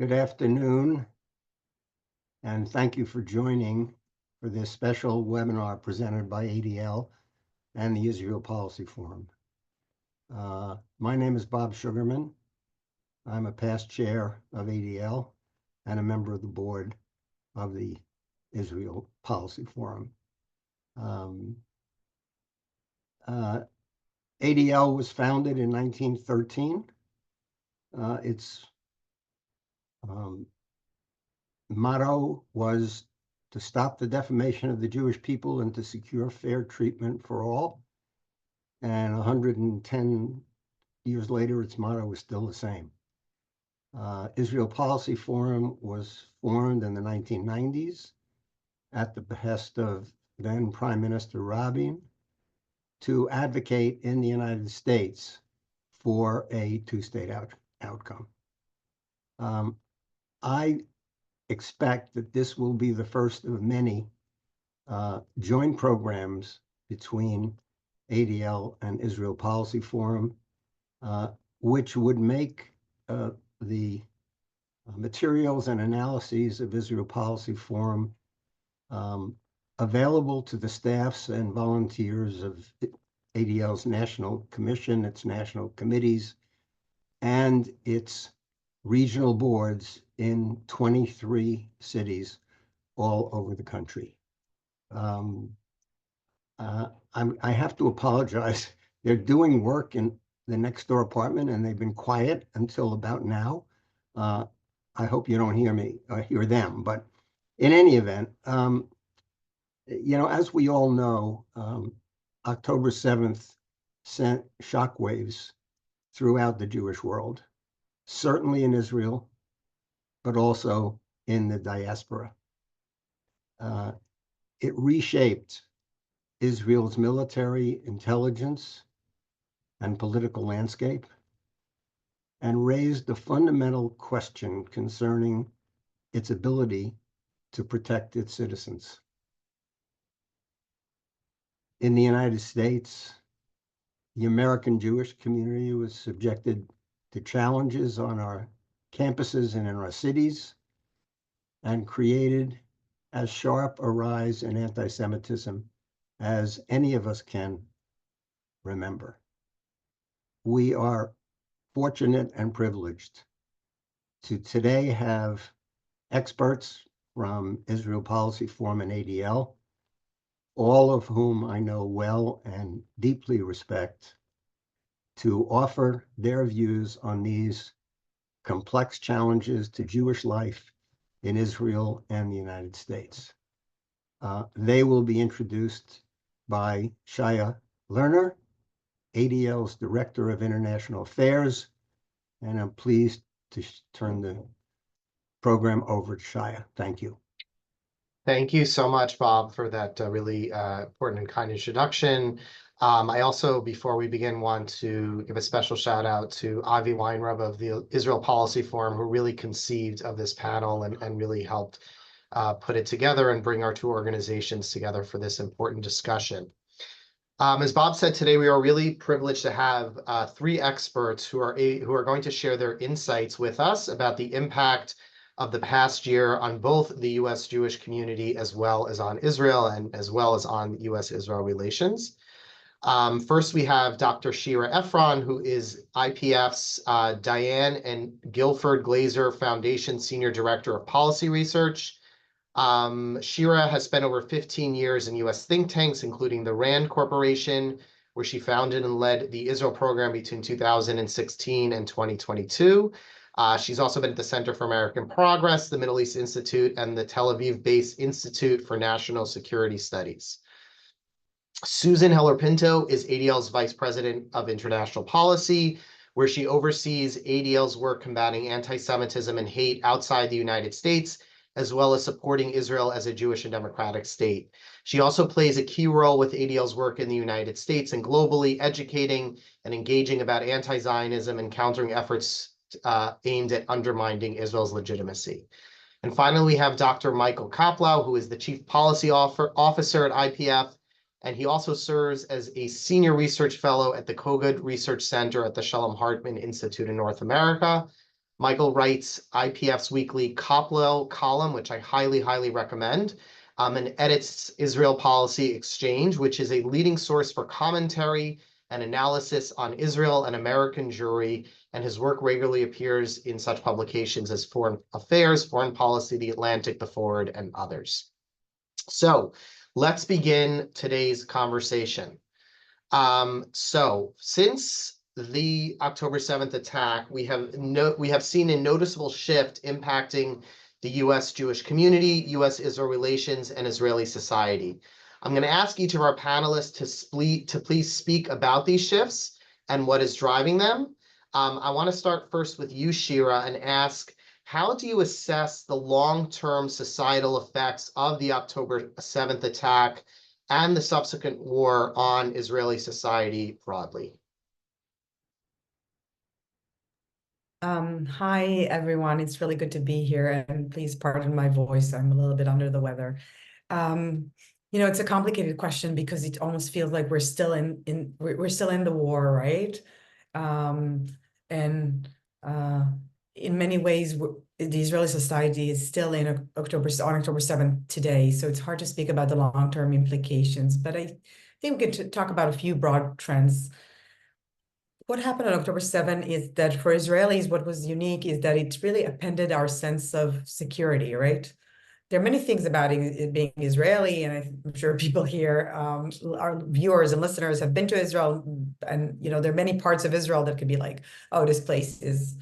Good afternoon, and thank you for joining for this special webinar presented by ADL and the Israel Policy Forum. My name is Bob Sugarman. I'm a past chair of ADL and a member of the board of the Israel Policy Forum. ADL was founded in 1913. Its motto was to stop the defamation of the Jewish people and to secure fair treatment for all. And 110 years later, its motto is still the same. Israel Policy Forum was formed in the 1990s at the behest of then Prime Minister Rabin to advocate in the United States for a two-state outcome. I expect that this will be the first of many joint programs between ADL and Israel Policy Forum, which would make the materials and analyses of Israel Policy Forum available to the staffs and volunteers of ADL's National Commission, its national committees, and its regional boards in 23 cities all over the country. I have to apologize. They're doing work in the next door apartment and they've been quiet until about now. I hope you don't hear me or hear them, but in any event, as we all know, October 7th sent shockwaves throughout the Jewish world, certainly in Israel, but also in the diaspora. It reshaped Israel's military, intelligence, and political landscape, and raised a fundamental question concerning its ability to protect its citizens. In the United States, the American Jewish community was subjected to challenges on our campuses and in our cities, and created as sharp a rise in anti-Semitism as any of us can remember. We are fortunate and privileged to today have experts from Israel Policy Forum and ADL, all of whom I know well and deeply respect, to offer their views on these complex challenges to Jewish life in Israel and the United States. They will be introduced by Shaya Lerner, ADL's Director of International Affairs, and I'm pleased to turn the program over to Shaya. Thank you. Thank you so much, Bob, for that really important and kind introduction. I also, before we begin, want to give a special shout out to Avi Weinrub of the Israel Policy Forum, who really conceived of this panel and really helped put it together and bring our two organizations together for this important discussion. As Bob said, today we are really privileged to have three experts who are going to share their insights with us about the impact of the past year on both the U.S. Jewish community as well as on Israel and as well as on U.S. Israel relations. First, we have Dr. Shira Efron, who is IPF's Diane and Guilford Glazer Foundation Senior Director of Policy Research. Shira has spent over 15 years in U.S. think tanks, including the RAND Corporation, where she founded and led the Israel program between 2016 and 2022. She's also been at the Center for American Progress, the Middle East Institute, and the Tel Aviv-based Institute for National Security Studies. Susan Heller-Pinto is ADL's Vice President of International Policy, where she oversees ADL's work combating anti-Semitism and hate outside the United States, as well as supporting Israel as a Jewish and democratic state. She also plays a key role with ADL's work in the United States and globally, educating and engaging about anti-Zionism and countering efforts aimed at undermining Israel's legitimacy. And finally, we have Dr. Michael Koplow, who is the Chief Policy Officer at IPF, and he also serves as a Senior Research Fellow at the Kogod Research Center at the Shalom Hartman Institute in North America. Michael writes IPF's weekly Koplo column, which I highly, highly recommend, and edits Israel Policy Exchange, which is a leading source for commentary and analysis on Israel and American Jewry, and his work regularly appears in such publications as Foreign Affairs, Foreign Policy, The Atlantic, The Forward, and others. So let's begin today's conversation. So since the October 7th attack, we have seen a noticeable shift impacting the U.S. Jewish community, U.S. Israel relations, and Israeli society. I'm going to ask each of our panelists to please speak about these shifts and what is driving them. I want to start first with you, Shira, and ask, how do you assess the long-term societal effects of the October 7th attack and the subsequent war on Israeli society broadly? Hi, everyone. It's really good to be here, and please pardon my voice. I'm a little bit under the weather. It's a complicated question because it almost feels like we're still in the war, right? In many ways, the Israeli society is still on October 7th today, so it's hard to speak about the long-term implications. But I think we could talk about a few broad trends. What happened on October 7 is that for Israelis, what was unique is that it really upended our sense of security, right? There are many things about it being Israeli, and I'm sure people here, our viewers and listeners have been to Israel, and there are many parts of Israel that could be like, oh, this place is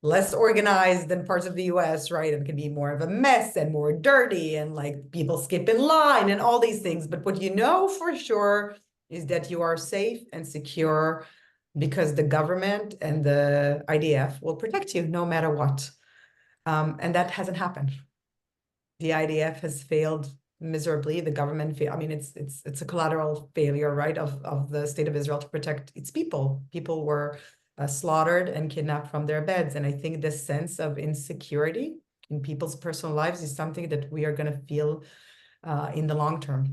less organized than parts of the US, right? And can be more of a mess and more dirty, and like people skip in line and all these things. But what you know for sure is that you are safe and secure because the government and the IDF will protect you no matter what. And that hasn't happened. The IDF has failed miserably. The government, it's a collateral failure, right, of the state of Israel to protect its people. People were slaughtered and kidnapped from their beds. And I think this sense of insecurity in people's personal lives is something that we are going to feel in the long term.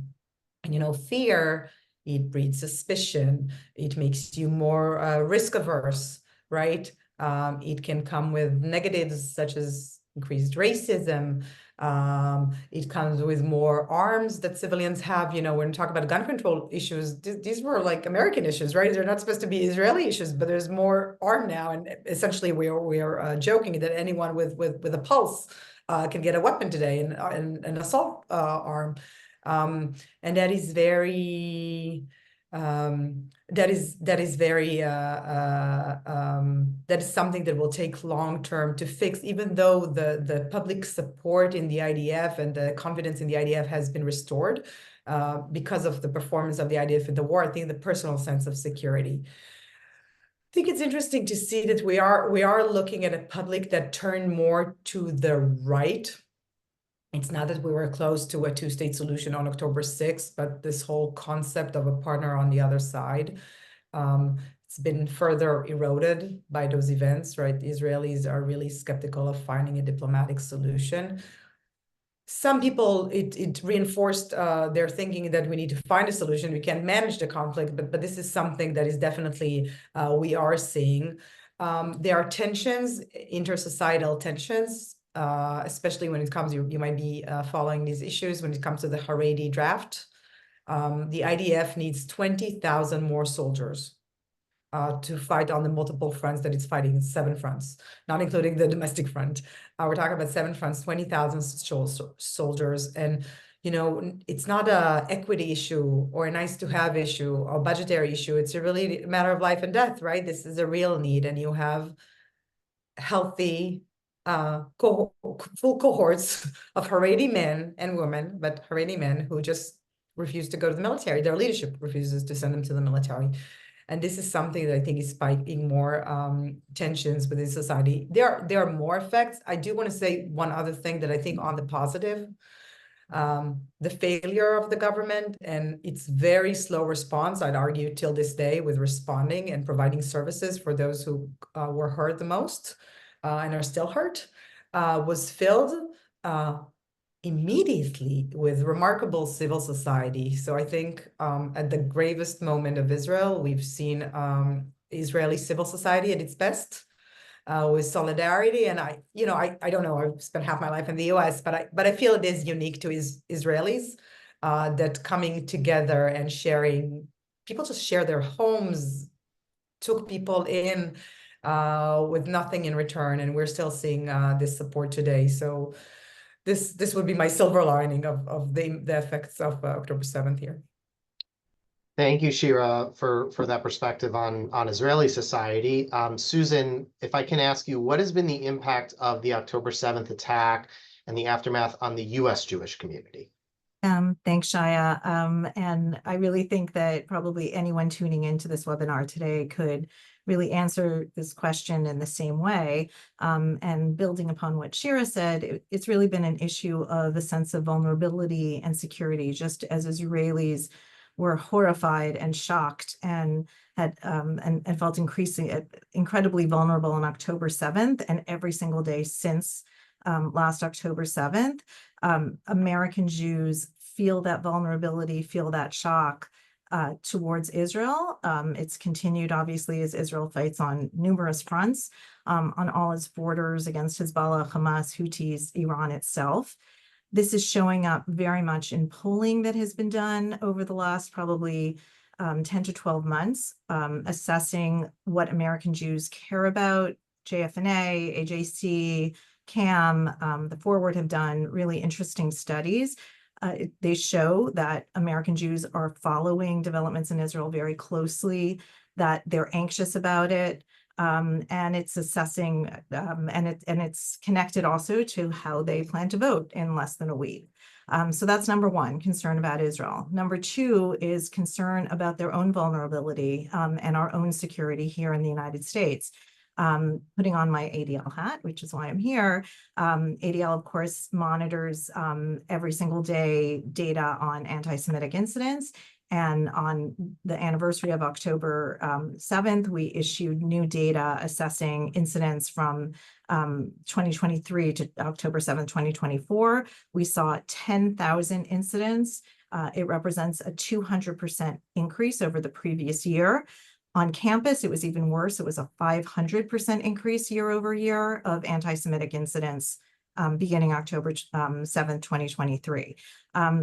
And fear, it breeds suspicion. It makes you more risk averse, right? It can come with negatives such as increased racism. It comes with more arms that civilians have. When we talk about gun control issues, these were like American issues, right? They're not supposed to be Israeli issues, but there's more arm now. And essentially, we are joking that anyone with a pulse can get a weapon today, and an assault arm. And that is very that is something that will take long term to fix, even though the public support in the IDF and the confidence in the IDF has been restored because of the performance of the IDF in the war. I think the personal sense of security. I think it's interesting to see that we are looking at a public that turned more to the right. It's not that we were close to a two-state solution on October 6th, but this whole concept of a partner on the other side, it's been further eroded by those events, right? The Israelis are really skeptical of finding a diplomatic solution. Some people, it reinforced their thinking that we need to find a solution. We can't manage the conflict, but this is something that is definitely we are seeing. There are tensions, intersocietal tensions, especially when it comes, you might be following these issues when it comes to the Haredi draft. The IDF needs 20,000 more soldiers to fight on the multiple fronts that it's fighting, 7 fronts, not including the domestic front. We're talking about 7 fronts, 20,000 soldiers. And, it's not a equity issue or a nice to have issue or budgetary issue. It's a really matter of life and death, right? This is a real need. And you have healthy, full cohorts of Haredi men and women, but Haredi men who just refuse to go to the military. Their leadership refuses to send them to the military. And this is something that I think is spiking more tensions within society. There are more effects. I do want to say one other thing that I think on the positive, the failure of the government and its very slow response, I'd argue till this day, with responding and providing services for those who were hurt the most and are still hurt, was filled immediately with remarkable civil society. So I think at the gravest moment of Israel, we've seen Israeli civil society at its best. with solidarity. And I don't know, I've spent half my life in the US, but I feel it is unique to Israelis that coming together and sharing, people just share their homes, took people in with nothing in return, and we're still seeing this support today. So this would be my silver lining of the effects of October 7th here. Thank you, Shira, for that perspective on Israeli society. Susan, if I can ask you, what has been the impact of the October 7th attack and the aftermath on the U.S. Jewish community? Thanks, Shaya. And I really think that probably anyone tuning into this webinar today could really answer this question in the same way. And building upon what Shira said, it's really been an issue of a sense of vulnerability and security, just as Israelis were horrified and shocked and had and felt incredibly vulnerable on October 7th and every single day since last October 7th. American Jews feel that vulnerability, feel that shock towards Israel. It's continued, obviously, as Israel fights on numerous fronts on all its borders against Hezbollah, Hamas, Houthis, Iran itself. This is showing up very much in polling that has been done over the last probably 10 to 12 months, assessing what American Jews care about. JFNA, AJC, CAM, the Forward have done really interesting studies. They show that American Jews are following developments in Israel very closely, that they're anxious about it, and it's assessing, and it's connected also to how they plan to vote in less than a week. So that's number one, concern about Israel. Number two is concern about their own vulnerability and our own security here in the United States. Putting on my ADL hat, which is why I'm here. ADL, of course, monitors every single day data on anti-Semitic incidents. And on the anniversary of October 7th, we issued new data assessing incidents from 2023 to October 7th, 2024. We saw 10,000 incidents. It represents a 200% increase over the previous year. On campus, it was even worse. It was a 500% increase year over year of anti-Semitic incidents beginning October 7th, 2023.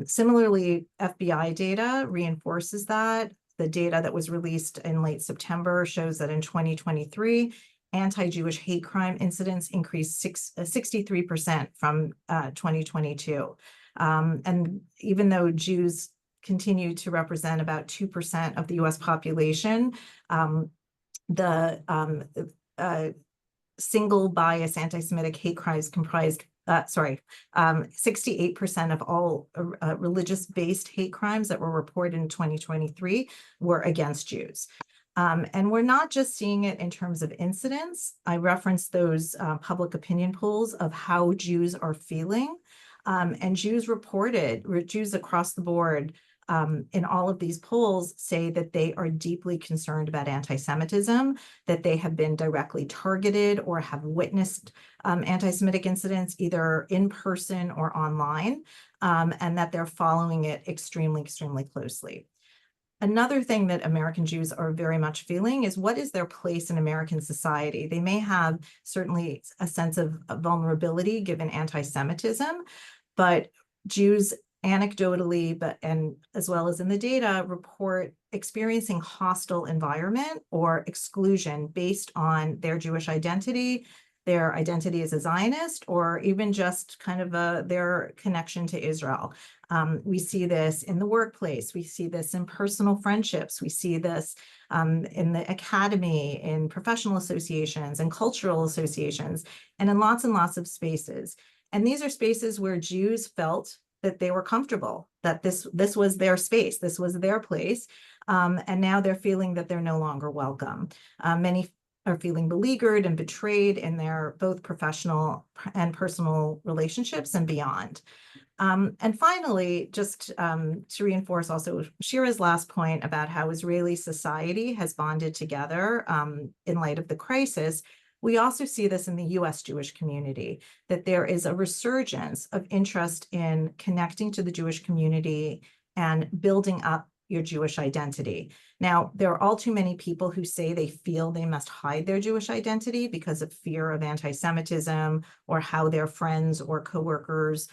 Similarly, FBI data reinforces that. The data that was released in late September shows that in 2023, anti-Jewish hate crime incidents increased 63% from 2022. And even though Jews continue to represent about 2% of the U.S. population, single bias anti-Semitic hate crimes comprised 68% of all religious-based hate crimes that were reported in 2023 were against Jews. And we're not just seeing it in terms of incidents. I referenced those public opinion polls of how Jews are feeling. And Jews across the board in all of these polls say that they are deeply concerned about anti-Semitism, that they have been directly targeted or have witnessed anti-Semitic incidents either in person or online, and that they're following it extremely, extremely closely. Another thing that American Jews are very much feeling is what is their place in American society? They may have certainly a sense of vulnerability given anti-Semitism, but Jews anecdotally, and as well as in the data, report experiencing hostile environment or exclusion based on their Jewish identity, their identity as a Zionist, or even just kind of their connection to Israel. We see this in the workplace. We see this in personal friendships. We see this in the academy, in professional associations and cultural associations, and in lots and lots of spaces. And these are spaces where Jews felt that they were comfortable, that this was their space, this was their place, and now they're feeling that they're no longer welcome. Many are feeling beleaguered and betrayed in their both professional and personal relationships and beyond. And finally, just to reinforce also Shira's last point about how Israeli society has bonded together in light of the crisis, we also see this in the U.S. Jewish community, that there is a resurgence of interest in connecting to the Jewish community and building up your Jewish identity. Now, there are all too many people who say they feel they must hide their Jewish identity because of fear of anti-Semitism or how their friends or coworkers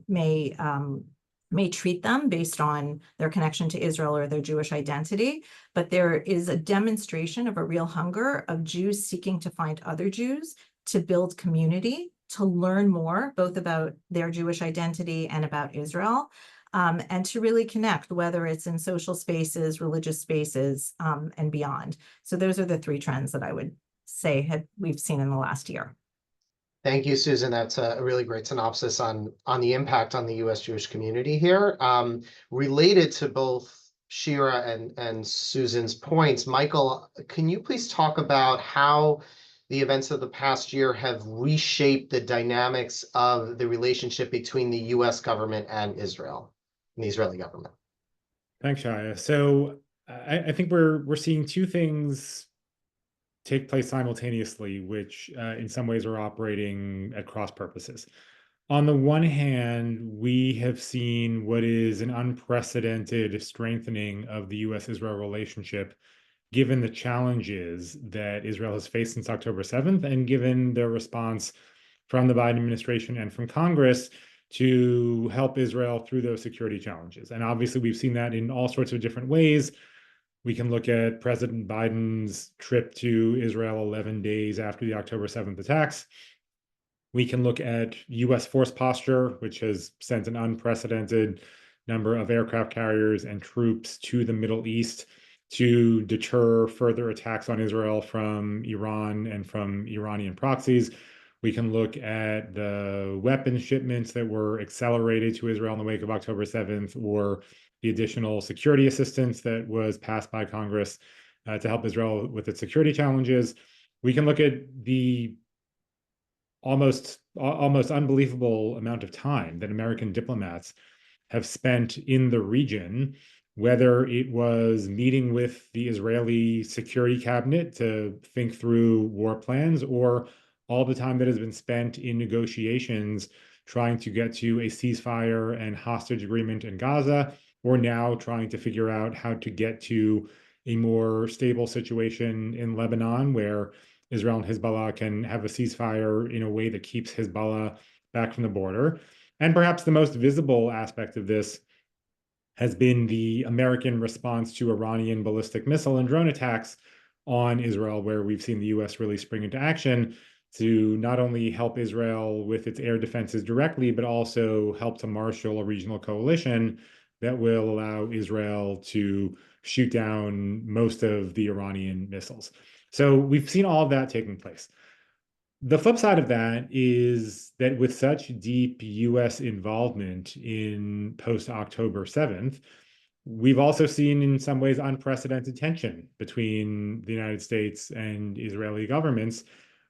may treat them based on their connection to Israel or their Jewish identity. But there is a demonstration of a real hunger of Jews seeking to find other Jews, to build community, to learn more, both about their Jewish identity and about Israel, and to really connect, whether it's in social spaces, religious spaces, and beyond. So those are the three trends that I would say we've seen in the last year. Thank you, Susan. That's a really great synopsis on the impact on the U.S. Jewish community here. Related to both Shira and Susan's points, Michael, can you please talk about how the events of the past year have reshaped the dynamics of the relationship between the U.S. government and Israel, and the Israeli government? Thanks, Shaya. So I think we're seeing two things take place simultaneously, which in some ways are operating at cross purposes. On the one hand, we have seen what is an unprecedented strengthening of the U.S.-Israel relationship, given the challenges that Israel has faced since October 7th, and given their response from the Biden administration and from Congress to help Israel through those security challenges. And obviously, we've seen that in all sorts of different ways. We can look at President Biden's trip to Israel 11 days after the October 7th attacks. We can look at U.S. force posture, which has sent an unprecedented number of aircraft carriers and troops to the Middle East to deter further attacks on Israel from Iran and from Iranian proxies. We can look at the weapons shipments that were accelerated to Israel in the wake of October 7th, or the additional security assistance that was passed by Congress to help Israel with its security challenges. We can look at the almost unbelievable amount of time that American diplomats have spent in the region, whether it was meeting with the Israeli security cabinet to think through war plans, or all the time that has been spent in negotiations trying to get to a ceasefire and hostage agreement in Gaza, or now trying to figure out how to get to a more stable situation in Lebanon, where Israel and Hezbollah can have a ceasefire in a way that keeps Hezbollah back from the border. And perhaps the most visible aspect of this has been the American response to Iranian ballistic missile and drone attacks on Israel, where we've seen the U.S. really spring into action to not only help Israel with its air defenses directly, but also help to marshal a regional coalition that will allow Israel to shoot down most of the Iranian missiles. So we've seen all of that taking place. The flip side of that is that with such deep U.S. involvement in post-October 7th, we've also seen in some ways unprecedented tension between the United States and Israeli governments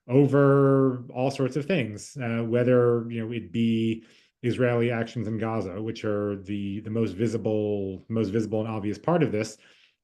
over all sorts of things, whether it be Israeli actions in Gaza, which are the most visible and obvious part of this.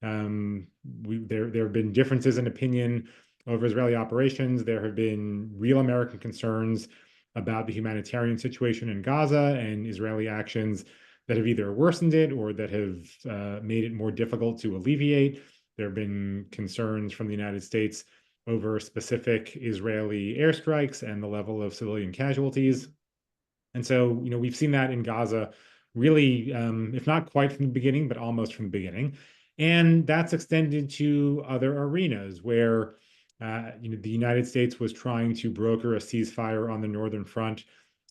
There have been differences in opinion over Israeli operations. There have been real American concerns about the humanitarian situation in Gaza and Israeli actions that have either worsened it or that have made it more difficult to alleviate. There have been concerns from the United States over specific Israeli airstrikes and the level of civilian casualties. And so, we've seen that in Gaza really, if not quite from the beginning, but almost from the beginning. And that's extended to other arenas where, the United States was trying to broker a ceasefire on the northern front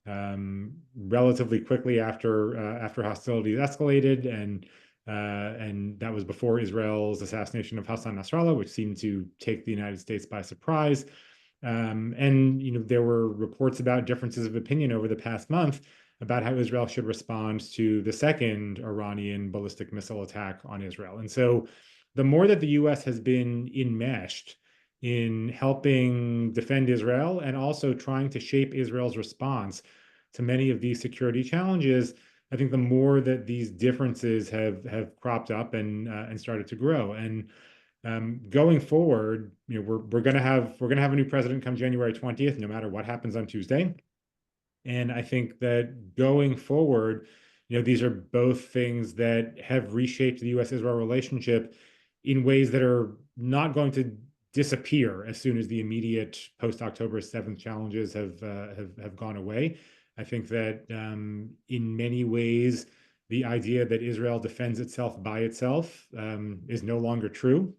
relatively quickly after hostilities escalated, and that was before Israel's assassination of Hassan Nasrallah, which seemed to take the United States by surprise. And there were reports about differences of opinion over the past month about how Israel should respond to the second Iranian ballistic missile attack on Israel. And so the more that the U.S. has been enmeshed in helping defend Israel and also trying to shape Israel's response to many of these security challenges, I think the more that these differences have cropped up and started to grow. And going forward, we're going to have a new president come January 20th, no matter what happens on Tuesday. And I think that going forward, these are both things that have reshaped the U.S.-Israel relationship in ways that are not going to disappear as soon as the immediate post-October 7th challenges have gone away. I think that in many ways, the idea that Israel defends itself by itself is no longer true.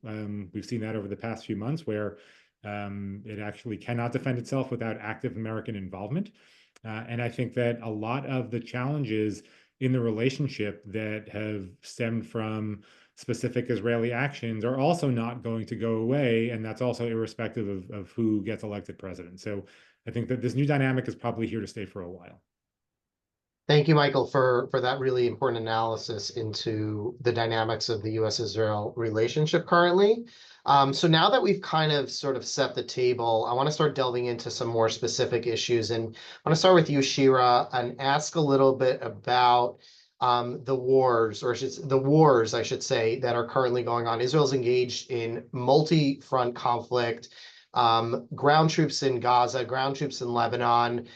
We've seen that over the past few months, where it actually cannot defend itself without active American involvement. And I think that a lot of the challenges in the relationship that have stemmed from specific Israeli actions are also not going to go away. And that's also irrespective of who gets elected president. So I think that this new dynamic is probably here to stay for a while. Thank you, Michael, for that really important analysis into the dynamics of the U.S.-Israel relationship currently. So now that we've kind of sort of set the table, I want to start delving into some more specific issues. And I want to start with you, Shira, and ask a little bit about the wars, I should say, that are currently going on. Israel's engaged in multi-front conflict, ground troops in Gaza, ground troops in Lebanon.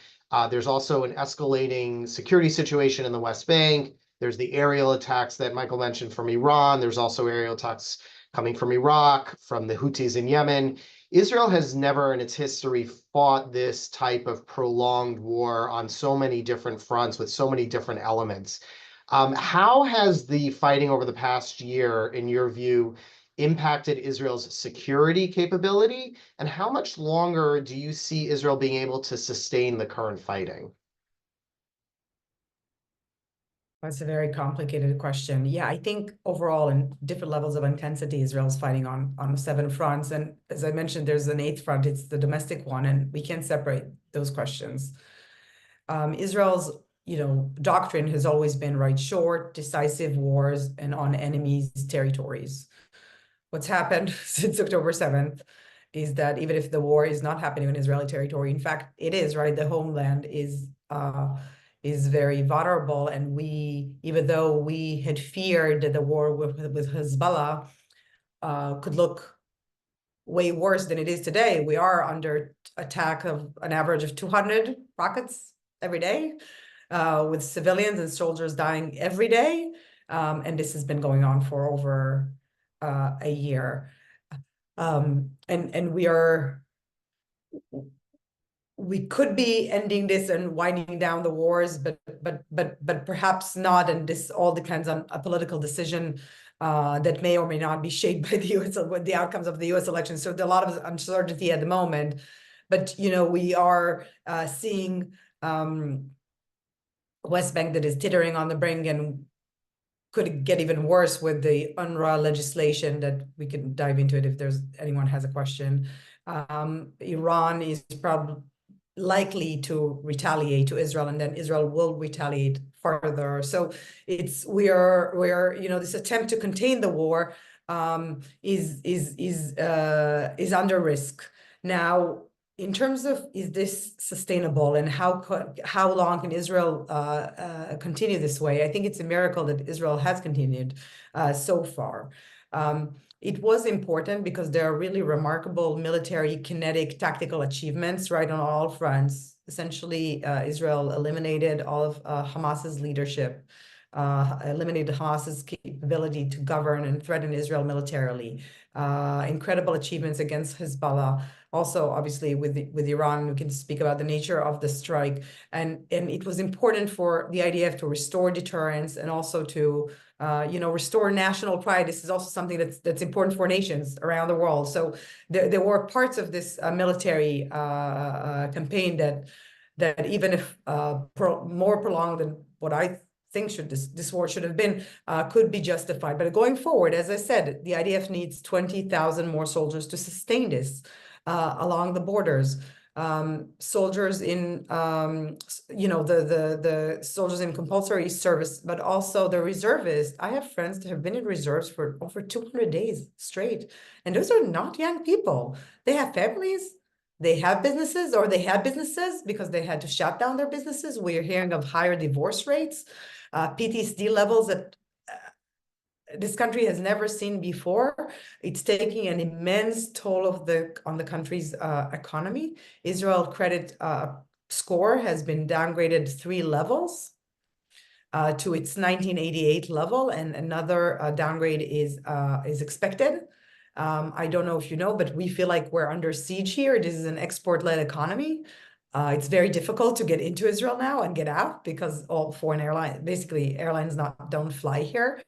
There's also an escalating security situation in the West Bank. There's the aerial attacks that Michael mentioned from Iran. There's also aerial attacks coming from Iraq, from the Houthis in Yemen. Israel has never in its history fought this type of prolonged war on so many different fronts with so many different elements. How has the fighting over the past year, in your view, impacted Israel's security capability? And how much longer do you see Israel being able to sustain the current fighting? That's a very complicated question. Yeah, I think overall in different levels of intensity, Israel's fighting on 7 fronts. And as I mentioned, there's an 8th front, it's the domestic one, and we can't separate those questions. Israel's doctrine has always been short, decisive wars and on enemies' territories. What's happened since October 7th is that even if the war is not happening on Israeli territory, in fact, it is, right? The homeland is very vulnerable. And even though we had feared that the war with Hezbollah could look way worse than it is today, we are under attack of an average of 200 rockets every day, with civilians and soldiers dying every day. And this has been going on for over a year. And we could be ending this and winding down the wars, but perhaps not. And this all depends on a political decision that may or may not be shaped by the U.S. the outcomes of the U.S. election. So there's a lot of uncertainty at the moment. But we are seeing West Bank that is teetering on the brink and could get even worse with the UNRWA legislation that we can dive into it if anyone has a question. Iran is probably likely to retaliate to Israel, and then Israel will retaliate further. So we are this attempt to contain the war is under risk now. In terms of, is this sustainable and how long can Israel continue this way? I think it's a miracle that Israel has continued so far. It was important because there are really remarkable military, kinetic, tactical achievements right on all fronts. Essentially, Israel eliminated all of Hamas's leadership, eliminated Hamas's capability to govern and threaten Israel militarily. Incredible achievements against Hezbollah. Also, obviously, with Iran, we can speak about the nature of the strike. And it was important for the IDF to restore deterrence and also to restore national pride. This is also something that's important for nations around the world. So there were parts of this military campaign that even if more prolonged than what I think this war should have been, could be justified. But going forward, as I said, the IDF needs 20,000 more soldiers to sustain this along the borders. Soldiers in the soldiers in compulsory service, but also the reservists. I have friends that have been in reserves for over 200 days straight, and those are not young people. They have families, they have businesses, or they had businesses because they had to shut down their businesses. We're hearing of higher divorce rates, PTSD levels that this country has never seen before. It's taking an immense toll on the country's economy. Israel credit score has been downgraded 3 levels. to its 1988 level, and another downgrade is expected. I don't know if you know, but we feel like we're under siege here. This is an export-led economy. It's very difficult to get into Israel now and get out because all foreign airlines, basically airlines don't fly here.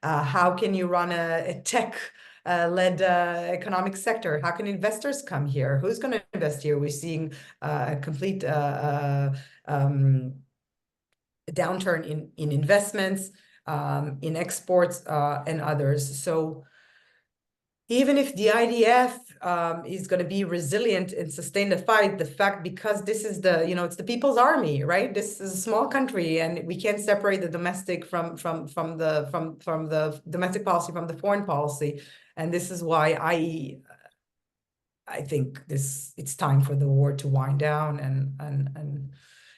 How can you run a tech-led economic sector? How can investors come here? Who's going to invest here? We're seeing a complete downturn in investments, in exports, and others. So even if the IDF is going to be resilient and sustain the fight, the fact, because this is it's the people's army, right? This is a small country, and we can't separate the domestic from the domestic policy from the foreign policy. And this is why I think it's time for the war to wind down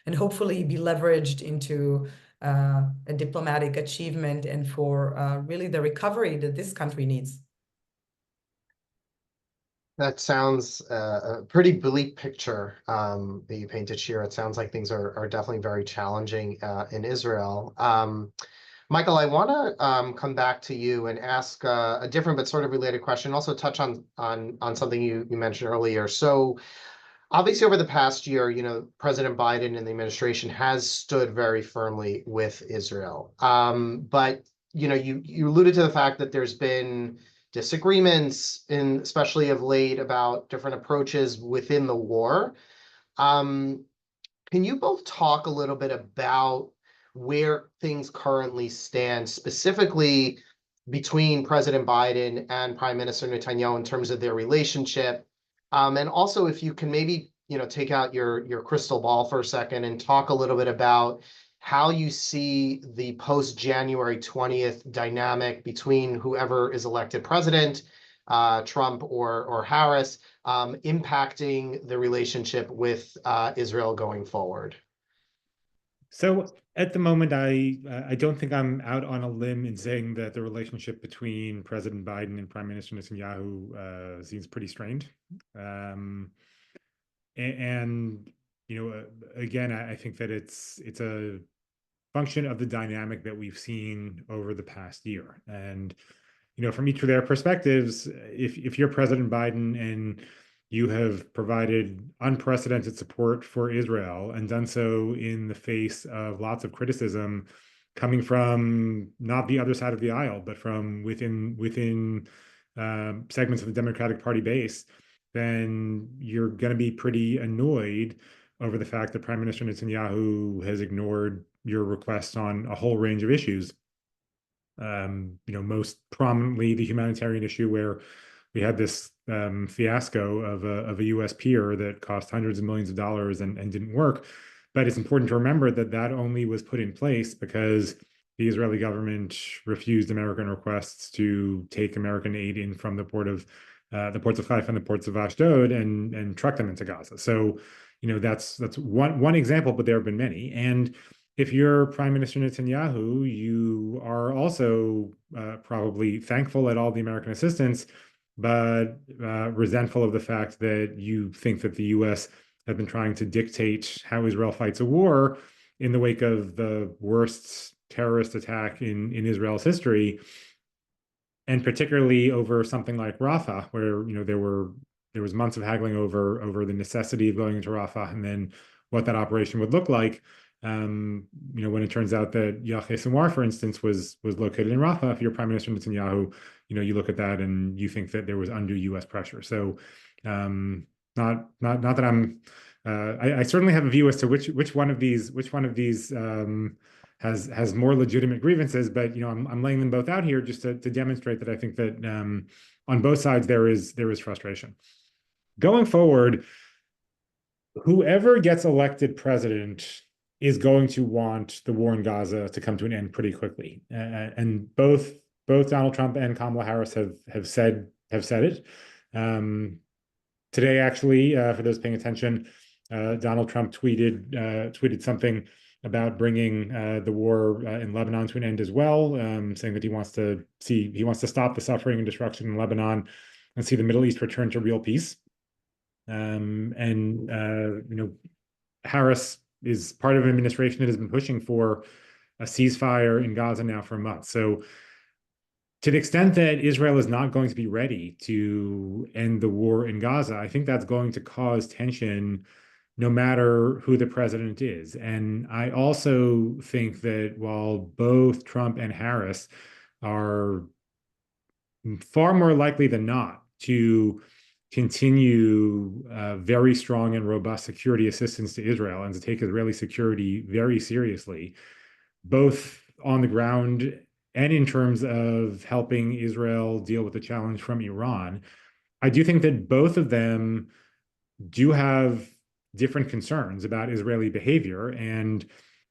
and hopefully be leveraged into a diplomatic achievement and for really the recovery that this country needs. That sounds a pretty bleak picture that you painted, Shira. It sounds like things are definitely very challenging in Israel. Michael, I want to come back to you and ask a different but sort of related question, also touch on something you mentioned earlier. So obviously over the past year, President Biden and the administration has stood very firmly with Israel. But you alluded to the fact that there's been disagreements, especially of late, about different approaches within the war. Can you both talk a little bit about where things currently stand, specifically between President Biden and Prime Minister Netanyahu in terms of their relationship? And also, if you can maybe take out your crystal ball for a second and talk a little bit about how you see the post-January 20th dynamic between whoever is elected president, Trump or Harris, impacting the relationship with Israel going forward. So at the moment, I don't think I'm out on a limb in saying that the relationship between President Biden and Prime Minister Netanyahu seems pretty strained. Again, I think that it's a function of the dynamic that we've seen over the past year. And, from each of their perspectives, if you're President Biden and you have provided unprecedented support for Israel and done so in the face of lots of criticism coming from not the other side of the aisle, but from within segments of the Democratic Party base, then you're going to be pretty annoyed over the fact that Prime Minister Netanyahu has ignored your requests on a whole range of issues. Most prominently the humanitarian issue, where we had this fiasco of a U.S. pier that cost hundreds of millions of dollars and didn't work. But it's important to remember that only was put in place because the Israeli government refused American requests to take American aid in from the ports of Haifa and the ports of Ashdod and truck them into Gaza. So, that's one example, but there have been many. And if you're Prime Minister Netanyahu, you are also probably thankful at all the American assistance, but resentful of the fact that you think that the U.S. have been trying to dictate how Israel fights a war in the wake of the worst terrorist attack in Israel's history, and particularly over something like Rafah, where there was months of haggling over the necessity of going into Rafah and then what that operation would look like. When it turns out that Yahya Sinwar, for instance, was located in Rafah, if you're Prime Minister Netanyahu, you look at that and you think that there was undue U.S. pressure. So, not that I'm. I certainly have a view as to which one of these has more legitimate grievances, but I'm laying them both out here just to demonstrate that I think that on both sides there is frustration. Going forward, whoever gets elected president is going to want the war in Gaza to come to an end pretty quickly, and both Donald Trump and Kamala Harris have said it. Today, actually, for those paying attention, Donald Trump tweeted something about bringing the war in Lebanon to an end as well, saying that he wants to stop the suffering and destruction in Lebanon and see the Middle East return to real peace. Harris is part of an administration that has been pushing for a ceasefire in Gaza now for months. So to the extent that Israel is not going to be ready to end the war in Gaza, I think that's going to cause tension no matter who the president is. And I also think that while both Trump and Harris are far more likely than not to continue very strong and robust security assistance to Israel and to take Israeli security very seriously, both on the ground and in terms of helping Israel deal with the challenge from Iran, I do think that both of them do have different concerns about Israeli behavior, and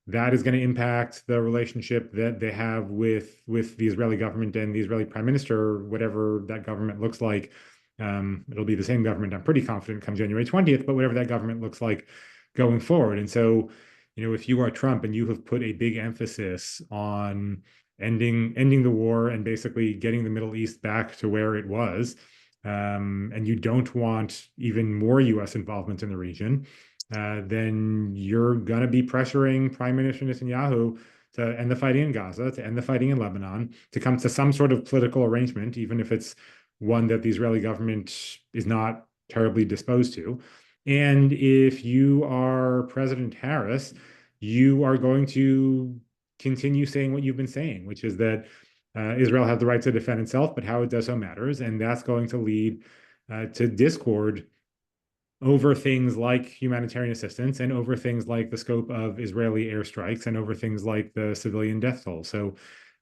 that is going to impact the relationship that they have with the Israeli government and the Israeli prime minister, whatever that government looks like. It'll be the same government, I'm pretty confident, come January 20th, but whatever that government looks like going forward. And so, if you are Trump and you have put a big emphasis on ending the war and basically getting the Middle East back to where it was, and you don't want even more U.S. involvement in the region, then you're going to be pressuring Prime Minister Netanyahu to end the fighting in Gaza, to end the fighting in Lebanon, to come to some sort of political arrangement, even if it's one that the Israeli government is not terribly disposed to. And if you are President Harris, you are going to continue saying what you've been saying, which is that Israel has the right to defend itself, but how it does so matters. And that's going to lead to discord over things like humanitarian assistance and over things like the scope of Israeli airstrikes and over things like the civilian death toll. So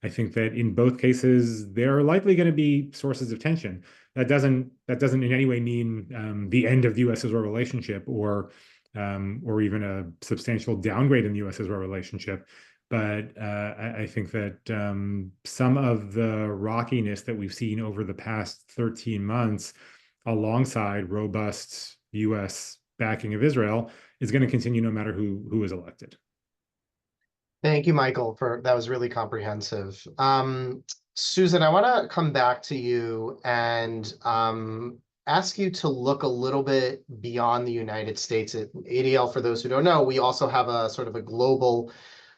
I think that in both cases, there are likely going to be sources of tension. That doesn't in any way mean the end of the U.S.-Israel relationship or even a substantial downgrade in the U.S.-Israel relationship. But I think that some of the rockiness that we've seen over the past 13 months, alongside robust U.S. backing of Israel, is going to continue no matter who is elected. Thank you, Michael, that was really comprehensive. Susan, I want to come back to you and ask you to look a little bit beyond the United States. At ADL, for those who don't know, we also have a sort of a global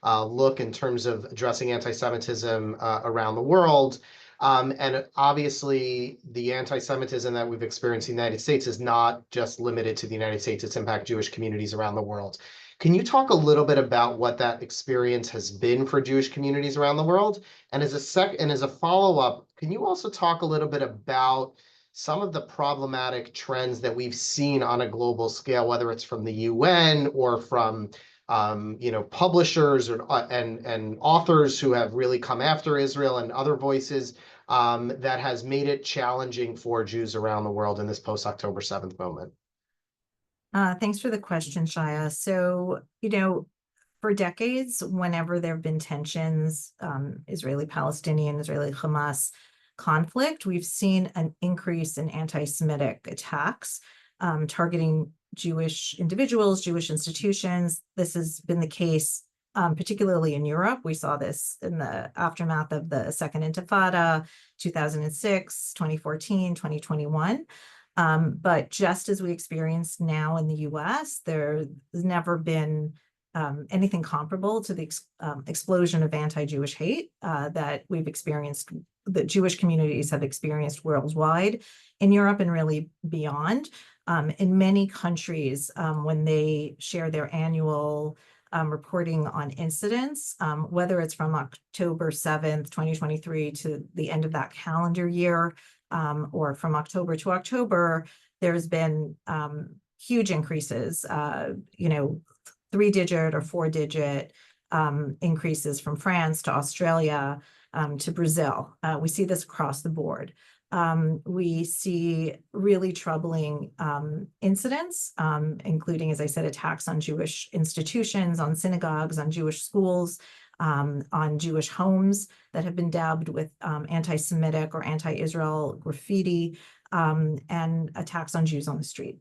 look in terms of addressing anti-Semitism around the world. And obviously, the anti-Semitism that we've experienced in the United States is not just limited to the United States. It's impacted Jewish communities around the world. Can you talk a little bit about what that experience has been for Jewish communities around the world? And as a follow-up, can you also talk a little bit about some of the problematic trends that we've seen on a global scale, whether it's from the UN or from publishers and authors who have really come after Israel and other voices that has made it challenging for Jews around the world in this post-October 7th moment? Thanks for the question, Shaya. So, for decades, whenever there have been tensions, Israeli-Palestinian, Israeli-Hamas conflict, we've seen an increase in anti-Semitic attacks targeting Jewish individuals, Jewish institutions. This has been the case particularly in Europe. We saw this in the aftermath of the Second Intifada, 2006, 2014, 2021. But just as we experience now in the U.S., there's never been anything comparable to the explosion of anti-Jewish hate that we've experienced, that Jewish communities have experienced worldwide in Europe and really beyond. In many countries, when they share their annual reporting on incidents, whether it's from October 7th, 2023 to the end of that calendar year, or from October to October, there's been huge increases, 3-digit or 4-digit increases from France to Australia to Brazil. We see this across the board. We see really troubling incidents, including, as I said, attacks on Jewish institutions, on synagogues, on Jewish schools, on Jewish homes that have been dabbed with anti-Semitic or anti-Israel graffiti, and attacks on Jews on the street.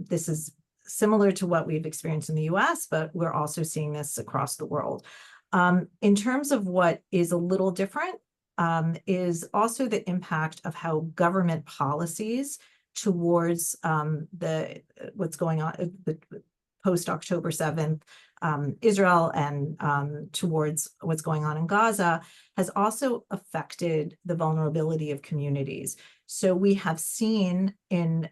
This is similar to what we've experienced in the US, but we're also seeing this across the world. In terms of what is a little different, is also the impact of how government policies towards what's going on, post-October 7th Israel and towards what's going on in Gaza has also affected the vulnerability of communities. So we have seen in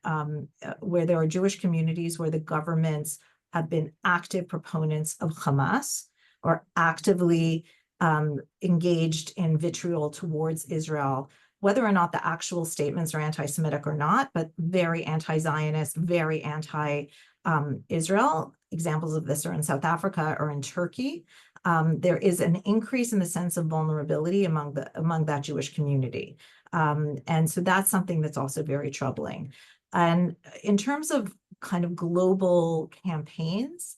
where there are Jewish communities where the governments have been active proponents of Hamas or actively engaged in vitriol towards Israel, whether or not the actual statements are anti-Semitic or not, but very anti-Zionist, very anti-Israel. Examples of this are in South Africa or in Turkey. There is an increase in the sense of vulnerability among that Jewish community. And so that's something that's also very troubling. And in terms of kind of global campaigns,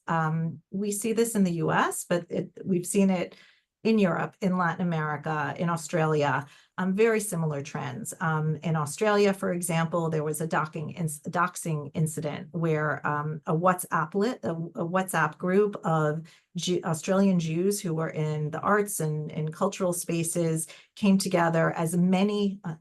we see this in the US, but we've seen it in Europe, in Latin America, in Australia, very similar trends. In Australia, for example, there was a doxing incident where a WhatsApp group of Australian Jews who were in the arts and in cultural spaces came together as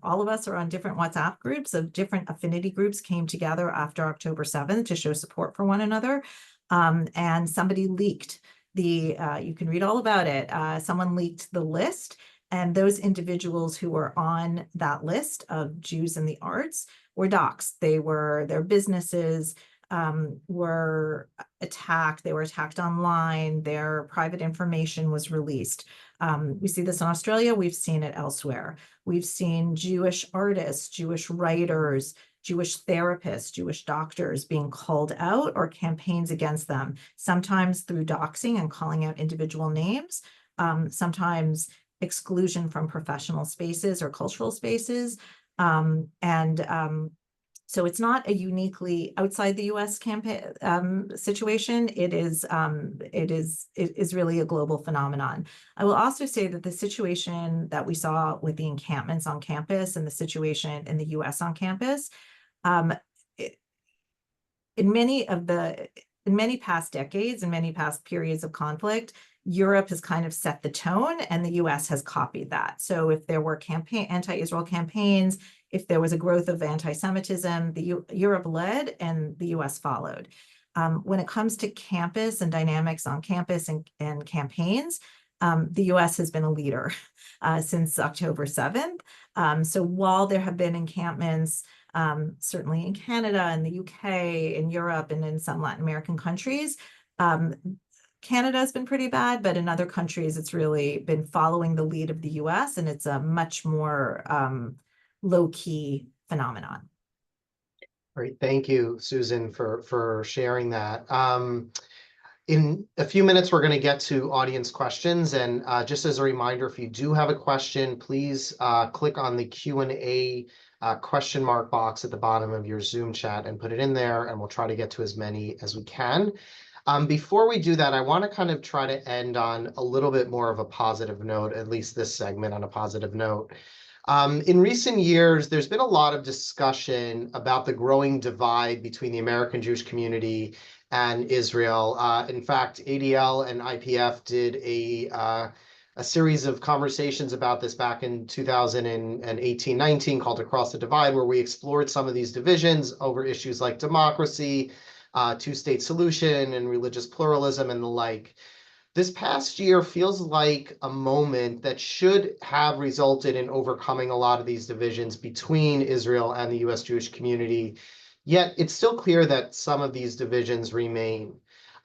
all of us are on different WhatsApp groups of different affinity groups came together after October 7th to show support for one another. And somebody leaked you can read all about it. Someone leaked the list, and those individuals who were on that list of Jews in the arts were doxxed. Their businesses were attacked. They were attacked online. Their private information was released. We see this in Australia. We've seen it elsewhere. We've seen Jewish artists, Jewish writers, Jewish therapists, Jewish doctors being called out or campaigns against them, sometimes through doxing and calling out individual names, sometimes exclusion from professional spaces or cultural spaces. So it's not a uniquely outside the US campaign situation. It is really a global phenomenon. I will also say that the situation that we saw with the encampments on campus and the situation in the US on campus, in many past decades, in many past periods of conflict, Europe has kind of set the tone and the US has copied that. So if there were anti-Israel campaigns, if there was a growth of anti-Semitism, Europe led and the US followed. When it comes to campus and dynamics on campus and campaigns, the US has been a leader since October 7th. So while there have been encampments, certainly in Canada and the UK, in Europe, and in some Latin American countries, Canada has been pretty bad, but in other countries, it's really been following the lead of the US, and it's a much more low-key phenomenon. Great, thank you, Susan, for sharing that. In a few minutes, we're going to get to audience questions, and just as a reminder, if you do have a question, please click on the Q&A question mark box at the bottom of your Zoom chat and put it in there, and we'll try to get to as many as we can. Before we do that, I want to kind of try to end on a little bit more of a positive note, at least this segment on a positive note. In recent years, there's been a lot of discussion about the growing divide between the American Jewish community and Israel. In fact, ADL and IPF did a series of conversations about this back in 2018-19 called Across the Divide, where we explored some of these divisions over issues like democracy, two-state solution, and religious pluralism and the like. This past year feels like a moment that should have resulted in overcoming a lot of these divisions between Israel and the U.S. Jewish community. Yet it's still clear that some of these divisions remain.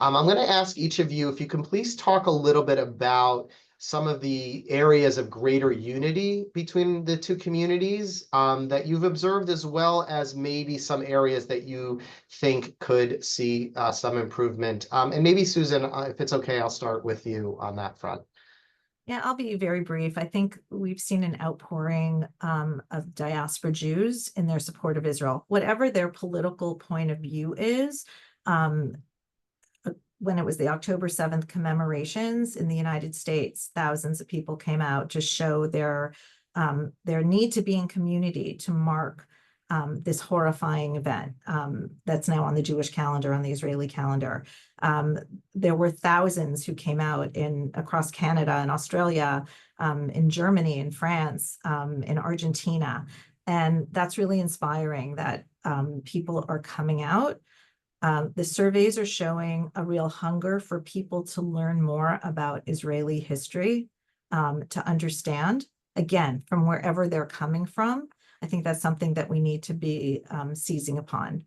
I'm going to ask each of you if you can please talk a little bit about some of the areas of greater unity between the two communities that you've observed, as well as maybe some areas that you think could see some improvement. And maybe, Susan, if it's okay, I'll start with you on that front. Yeah, I'll be very brief. I think we've seen an outpouring of diaspora Jews in their support of Israel. Whatever their political point of view is, when it was the October 7th commemorations in the United States, thousands of people came out to show their need to be in community to mark this horrifying event that's now on the Jewish calendar, on the Israeli calendar. There were thousands who came out across Canada and Australia, in Germany, in France, in Argentina. And that's really inspiring that people are coming out The surveys are showing a real hunger for people to learn more about Israeli history, to understand, again, from wherever they're coming from. I think that's something that we need to be seizing upon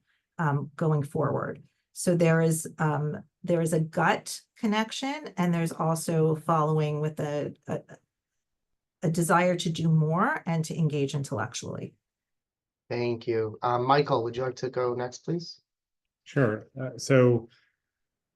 going forward. So there is a gut connection, and there's also following with a desire to do more and to engage intellectually. Thank you. Michael, would you like to go next, please? Sure. So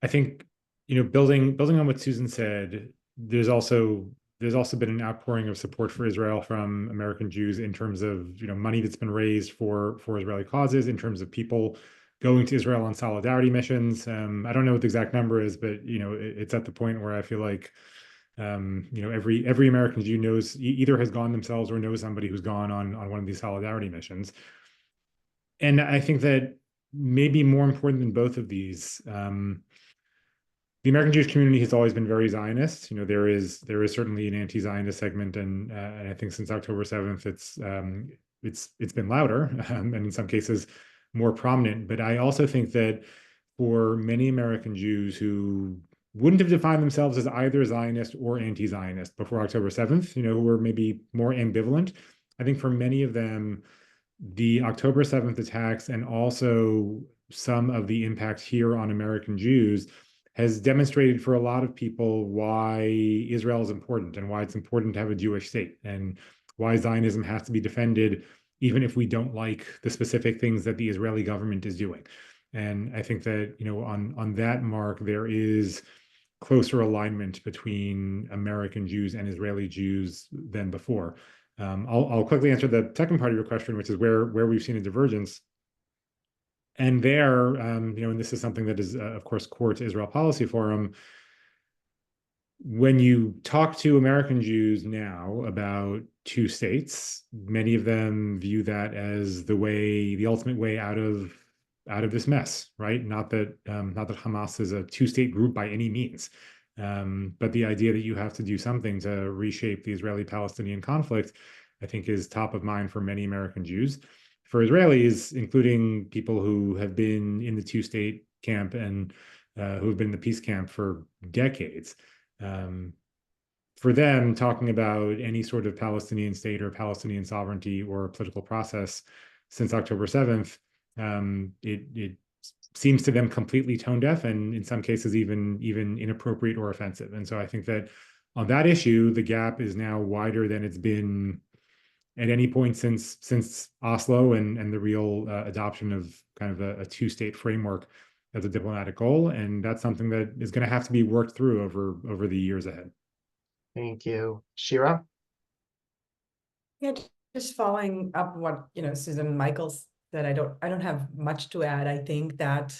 I think, building on what Susan said, there's also been an outpouring of support for Israel from American Jews in terms of, money that's been raised for Israeli causes, in terms of people going to Israel on solidarity missions. I don't know what the exact number is, but it's at the point where I feel like every American Jew knows, either has gone themselves or knows somebody who's gone on one of these solidarity missions. And I think that maybe more important than both of these, the American Jewish community has always been very Zionist. There is certainly an anti-Zionist segment, and I think since October 7th, it's been louder, and in some cases more prominent. But I also think that for many American Jews who wouldn't have defined themselves as either Zionist or anti-Zionist before October 7th, who were maybe more ambivalent, I think for many of them, the October 7th attacks and also some of the impact here on American Jews has demonstrated for a lot of people why Israel is important and why it's important to have a Jewish state, and why Zionism has to be defended, even if we don't like the specific things that the Israeli government is doing. And I think that, on that mark, there is closer alignment between American Jews and Israeli Jews than before. I'll quickly answer the second part of your question, which is where we've seen a divergence. And there, and this is something that is, of course, core to Israel Policy Forum. When you talk to American Jews now about two states, many of them view that as the ultimate way out of this mess, right? Not that Hamas is a two-state group by any means, but the idea that you have to do something to reshape the Israeli-Palestinian conflict, I think, is top of mind for many American Jews. For Israelis, including people who have been in the two-state camp and who have been in the peace camp for decades, for them, talking about any sort of Palestinian state or Palestinian sovereignty or political process since October 7th, it seems to them completely tone deaf, and in some cases even inappropriate or offensive. And so I think that on that issue, the gap is now wider than it's been at any point since Oslo and the real adoption of kind of a two-state framework as a diplomatic goal. And that's something that is going to have to be worked through over the years ahead. Thank you. Shira? Yeah, just following up what Susan and Michael said, I don't have much to add. I think that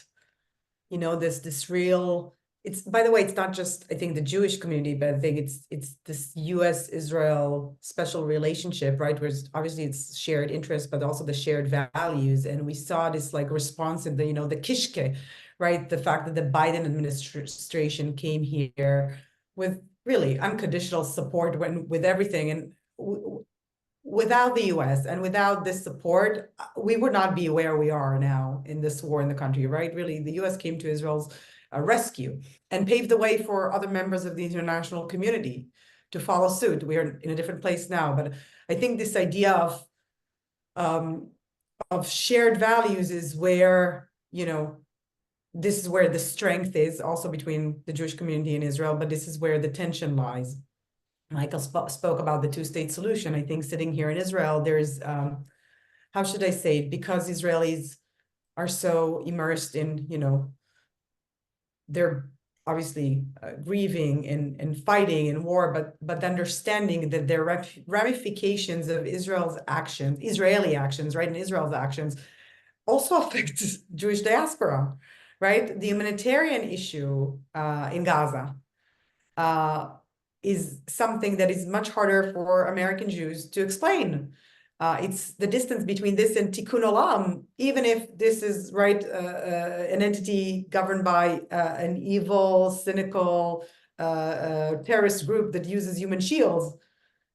this real, it's, by the way, it's not just, I think, the Jewish community, but I think it's this U.S. Israel special relationship, right? Where obviously it's shared interests, but also the shared values. And we saw this like response in the Kishke, right? The fact that the Biden administration came here with really unconditional support with everything. And without the US and without this support, we would not be where we are now in this war in the country, right? Really, the US came to Israel's rescue and paved the way for other members of the international community to follow suit. We are in a different place now, but I think this idea of shared values is where, this is where the strength is also between the Jewish community and Israel, but this is where the tension lies. Michael spoke about the two-state solution. I think sitting here in Israel, there's, how should I say it? Because Israelis are so immersed in, they're obviously grieving and fighting in war, but understanding that there are ramifications of Israeli actions, right? And Israel's actions also affect Jewish diaspora, right? The humanitarian issue in Gaza is something that is much harder for American Jews to explain. It's the distance between this and Tikkun Olam, even if this is, right, an entity governed by an evil, cynical terrorist group that uses human shields.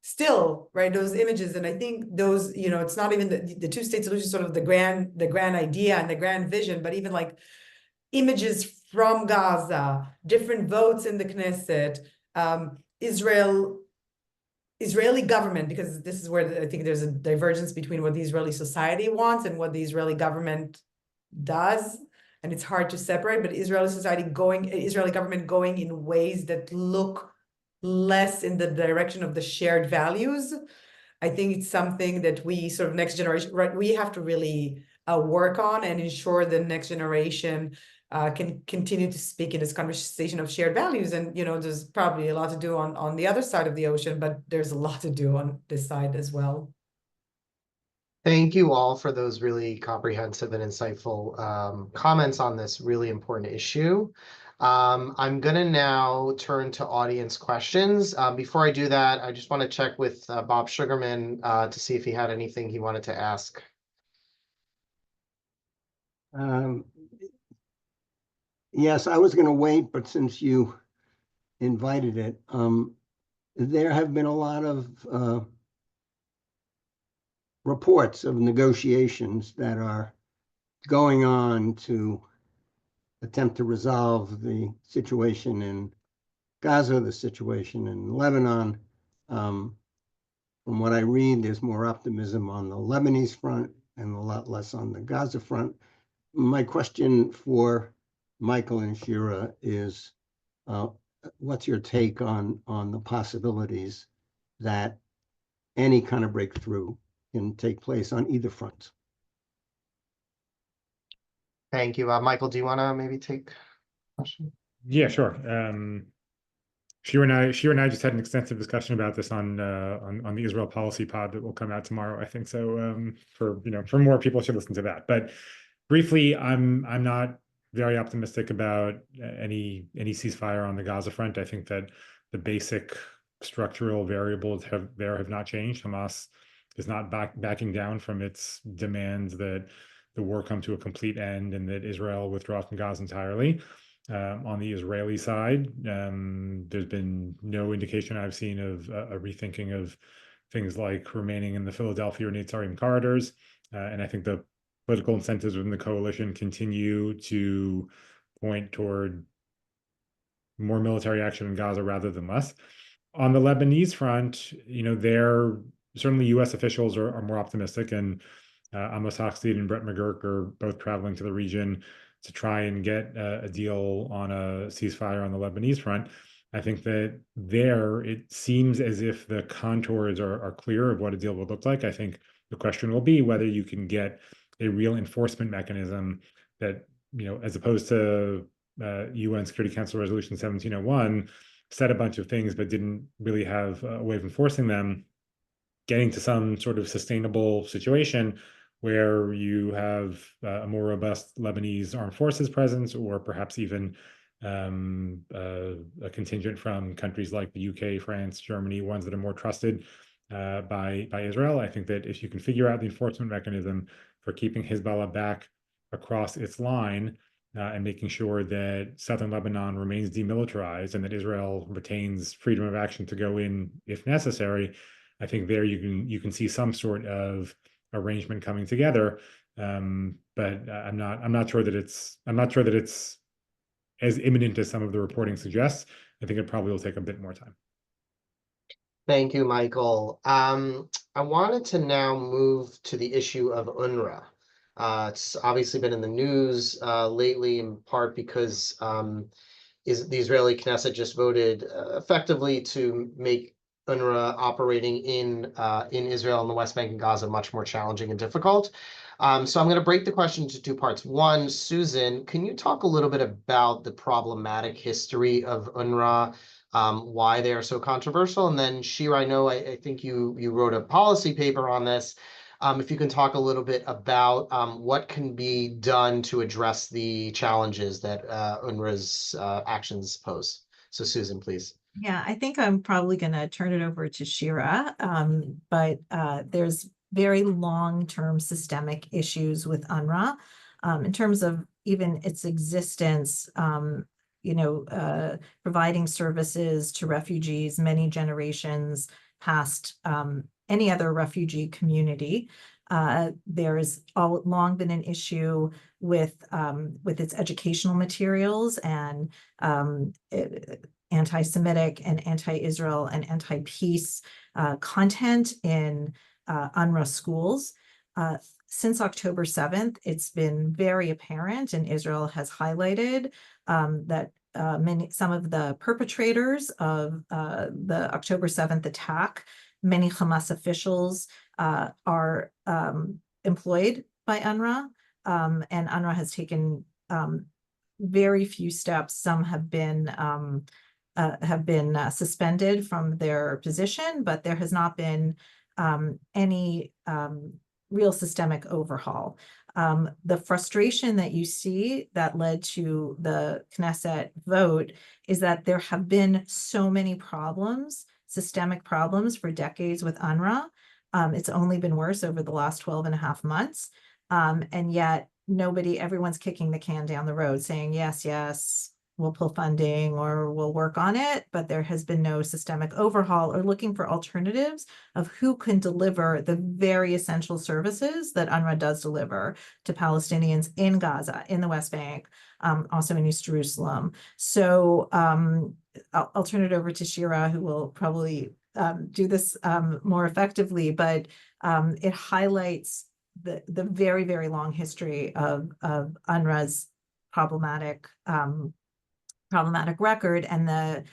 Still, right, those images, and I think those, it's not even the two-state solution, sort of the grand idea and the grand vision, but even like images from Gaza, different votes in the Knesset, Israeli government, because this is where I think there's a divergence between what the Israeli society wants and what the Israeli government does, and it's hard to separate, but Israeli government going in ways that look less in the direction of the shared values. I think it's something that we sort of next generation, right, we have to really work on and ensure the next generation can continue to speak in this conversation of shared values. And, you know, there's probably a lot to do on the other side of the ocean, but there's a lot to do on this side as well. Thank you all for those really comprehensive and insightful comments on this really important issue. I'm going to now turn to audience questions. Before I do that, I just want to check with Bob Sugarman to see if he had anything he wanted to ask. Yes, I was going to wait, but since you invited it, there have been a lot of reports of negotiations that are going on to attempt to resolve the situation in Gaza, the situation in Lebanon. From what I read, there's more optimism on the Lebanese front and a lot less on the Gaza front. My question for Michael and Shira is, what's your take on the possibilities that any kind of breakthrough can take place on either front? Thank you. Michael, do you want to maybe take a question? Yeah, sure. Shira and I just had an extensive discussion about this on the Israel policy pod that will come out tomorrow, I think. So for more people should listen to that. But briefly, I'm not very optimistic about any ceasefire on the Gaza front. I think that the basic structural variables have not changed. Hamas is not backing down from its demands that the war come to a complete end and that Israel withdraw from Gaza entirely. On the Israeli side, there's been no indication I've seen of a rethinking of things like remaining in the Philadelphia or Netzarim corridors. And I think the political incentives within the coalition continue to point toward more military action in Gaza rather than less. On the Lebanese front, certainly U.S. officials are more optimistic, and Amos Hochstein and Brett McGurk are both traveling to the region to try and get a deal on a ceasefire on the Lebanese front. I think that there it seems as if the contours are clear of what a deal would look like. I think the question will be whether you can get a real enforcement mechanism that, as opposed to UN Security Council Resolution 1701, said a bunch of things but didn't really have a way of enforcing them, getting to some sort of sustainable situation where you have a more robust Lebanese armed forces presence, or perhaps even a contingent from countries like the UK, France, Germany, ones that are more trusted by Israel. I think that if you can figure out the enforcement mechanism for keeping Hezbollah back across its line and making sure that southern Lebanon remains demilitarized and that Israel retains freedom of action to go in if necessary, I think there you can see some sort of arrangement coming together. But I'm not sure that it's as imminent as some of the reporting suggests. I think it probably will take a bit more time. Thank you, Michael. I wanted to now move to the issue of UNRWA. It's obviously been in the news lately, in part because the Israeli Knesset just voted effectively to make UNRWA operating in Israel and the West Bank and Gaza much more challenging and difficult. So I'm going to break the question into two parts. One, Susan, can you talk a little bit about the problematic history of UNRWA, why they are so controversial? And then Shira, I think you wrote a policy paper on this. If you can talk a little bit about what can be done to address the challenges that UNRWA's actions pose. So Susan, please. Yeah, I think I'm probably going to turn it over to Shira, but there's very long-term systemic issues with UNRWA in terms of even its existence, providing services to refugees many generations past any other refugee community. There's all long been an issue with its educational materials and anti-Semitic and anti-Israel and anti-peace content in UNRWA schools. Since October 7th, it's been very apparent, and Israel has highlighted that some of the perpetrators of the October 7th attack, many Hamas officials are employed by UNRWA, and UNRWA has taken very few steps. Some have been suspended from their position, but there has not been any real systemic overhaul. The frustration that you see that led to the Knesset vote is that there have been so many problems, systemic problems for decades with UNRWA. It's only been worse over the last 12 and a half months. And yet everyone's kicking the can down the road saying, yes, we'll pull funding or we'll work on it, but there has been no systemic overhaul or looking for alternatives of who can deliver the very essential services that UNRWA does deliver to Palestinians in Gaza, in the West Bank, also in East Jerusalem. So I'll turn it over to Shira, who will probably do this more effectively, but it highlights the very, very long history of UNRWA's problematic record and the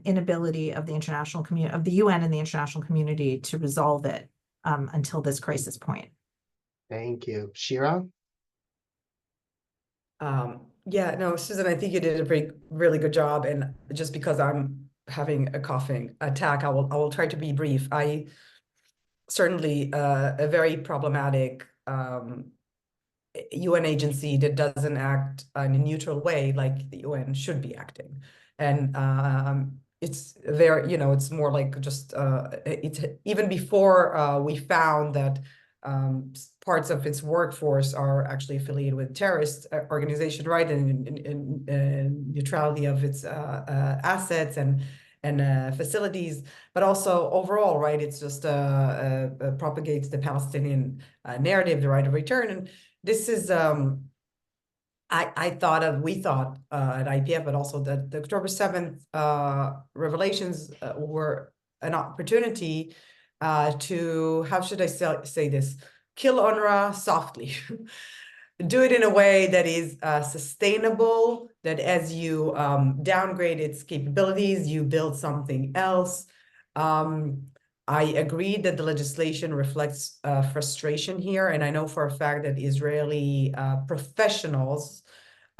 inability of the international community, of the UN and the international community to resolve it until this crisis point. Thank you. Shira? Yeah, no, Susan, I think you did a really good job. And just because I'm having a coughing attack, I will try to be brief. I certainly a very problematic UN agency that doesn't act in a neutral way like the UN should be acting. And it's very, it's more like just, it's even before we found that parts of its workforce are actually affiliated with terrorist organization, right? And neutrality of its assets and facilities, but also overall, right? It's just propagates the Palestinian narrative, the right of return. And this is, we thought at IPF, but also that the October 7th revelations were an opportunity to, how should I say this? Kill UNRWA softly. Do it in a way that is sustainable, that as you downgrade its capabilities, you build something else. I agree that the legislation reflects frustration here, and I know for a fact that Israeli professionals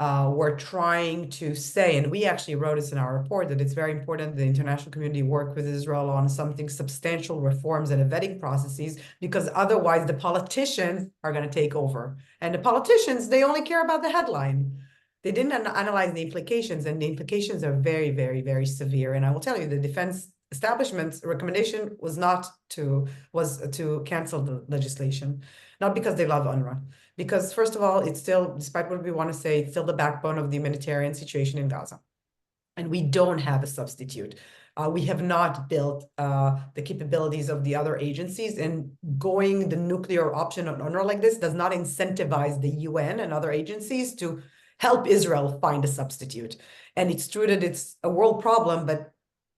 were trying to say, and we actually wrote this in our report, that it's very important the international community work with Israel on something substantial reforms and vetting processes, because otherwise the politicians are going to take over. And the politicians, they only care about the headline. They didn't analyze the implications, and the implications are very, very, very severe. And I will tell you, the defense establishment's recommendation was to cancel the legislation, not because they love UNRWA, because first of all, it's still, despite what we want to say, it's still the backbone of the humanitarian situation in Gaza. And we don't have a substitute. We have not built the capabilities of the other agencies, and going the nuclear option on UNRWA like this does not incentivize the UN and other agencies to help Israel find a substitute. And it's true that it's a world problem, but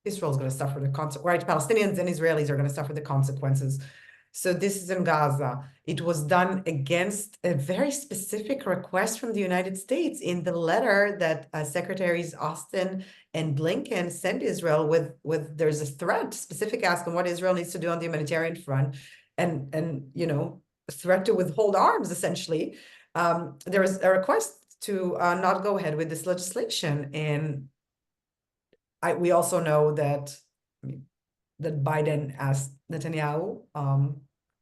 Israel is going to suffer the consequences, right? Palestinians and Israelis are going to suffer the consequences. So this is in Gaza. It was done against a very specific request from the United States in the letter that Secretaries Austin and Blinken sent Israel with there's a threat, specific ask on what Israel needs to do on the humanitarian front, and a threat to withhold arms, essentially. There was a request to not go ahead with this legislation. And we also know that that Biden asked Netanyahu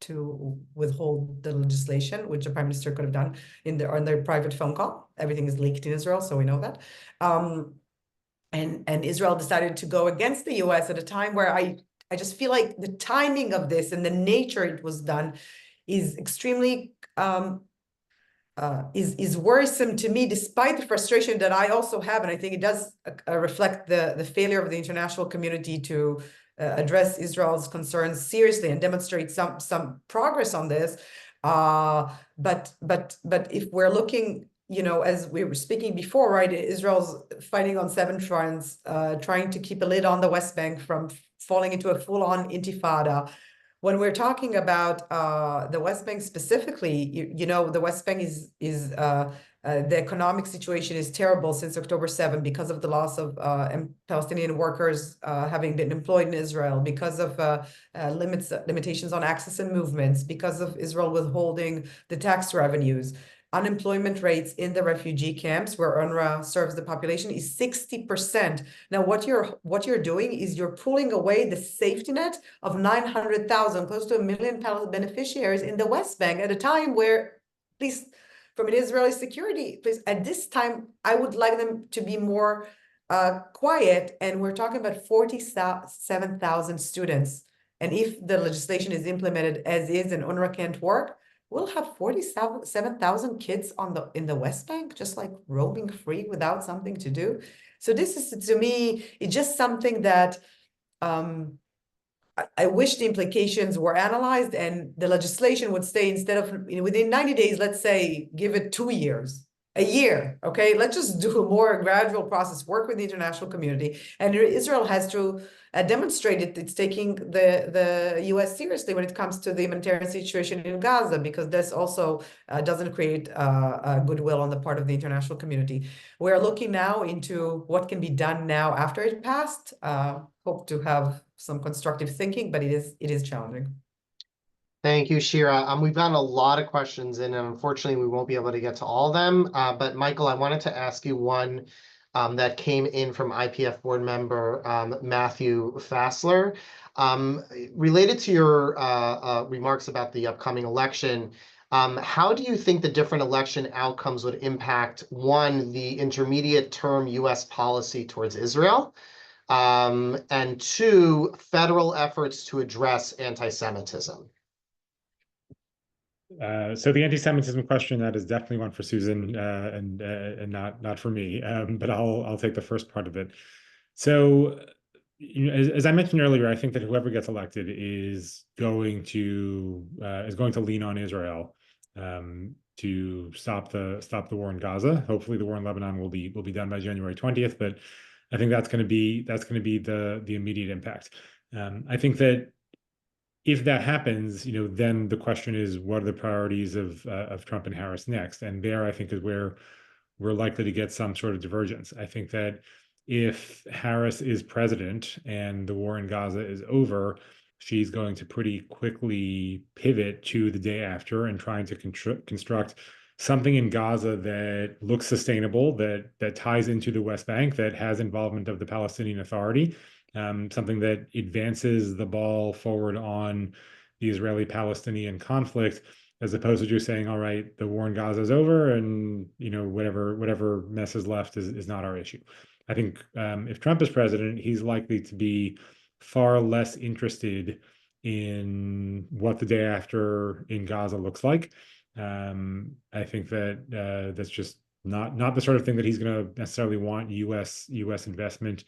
to withhold the legislation, which the prime minister could have done on their private phone call. Everything is leaked in Israel, so we know that. And Israel decided to go against the U.S. at a time where I just feel like the timing of this and the nature it was done is extremely is worrisome to me, despite the frustration that I also have, and I think it does reflect the failure of the international community to address Israel's concerns seriously and demonstrate some progress on this. But if we're looking, as we were speaking before, right, Israel's fighting on 7 fronts, trying to keep a lid on the West Bank from falling into a full-on intifada. When we're talking about the West Bank specifically, the West Bank is the economic situation is terrible since October 7 because of the loss of Palestinian workers having been employed in Israel, because of limitations on access and movements, because of Israel withholding the tax revenues. Unemployment rates in the refugee camps where UNRWA serves the population is 60%. Now, what you're doing is you're pulling away the safety net of 900,000, close to 1 million beneficiaries in the West Bank at a time where, at least from an Israeli security, please, at this time, I would like them to be more quiet. And we're talking about 47,000 students. And if the legislation is implemented as is and UNRWA can't work, we'll have 47,000 kids in the West Bank, just like roaming free without something to do. So this is, to me, it's just something that I wish the implications were analyzed and the legislation would stay, instead of within 90 days, let's say, give it 2 years, a year. Okay, let's just do a more gradual process, work with the international community. And Israel has to demonstrate it's taking the U.S. seriously when it comes to the humanitarian situation in Gaza, because this also doesn't create goodwill on the part of the international community. We're looking now into what can be done now after it passed. Hope to have some constructive thinking, but it is challenging. Thank you, Shira. We've gotten a lot of questions in, and unfortunately, we won't be able to get to all of them. But Michael, I wanted to ask you one that came in from IPF board member Matthew Fassler. Related to your remarks about the upcoming election, how do you think the different election outcomes would impact, one, the intermediate term U.S. policy towards Israel, and two, federal efforts to address anti-Semitism? So the anti-Semitism question, that is definitely one for Susan and not for me. But I'll take the first part of it. So, as I mentioned earlier, I think that whoever gets elected is going to lean on Israel to stop the war in Gaza. Hopefully, the war in Lebanon will be done by January 20th. But I think that's going to be the immediate impact. I think that if that happens, then the question is, what are the priorities of Trump and Harris next? And there, I think, is where we're likely to get some sort of divergence. I think that if Harris is president and the war in Gaza is over, she's going to pretty quickly pivot to the day after and trying to construct something in Gaza that looks sustainable, that ties into the West Bank, that has involvement of the Palestinian Authority, something that advances the ball forward on the Israeli-Palestinian conflict, as opposed to just saying, all right, the war in Gaza is over and whatever mess is left is not our issue. I think if Trump is president, he's likely to be far less interested in what the day after in Gaza looks like. I think that that's just not the sort of thing that he's going to necessarily want U.S. investment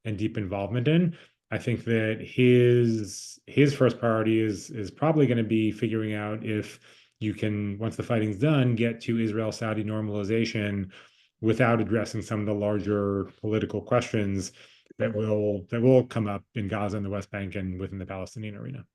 and deep involvement in. I think that his first priority is probably going to be figuring out if you can, once the fighting's done, get to Israel-Saudi normalization without addressing some of the larger political questions that will come up in Gaza and the West Bank and within the Palestinian arena.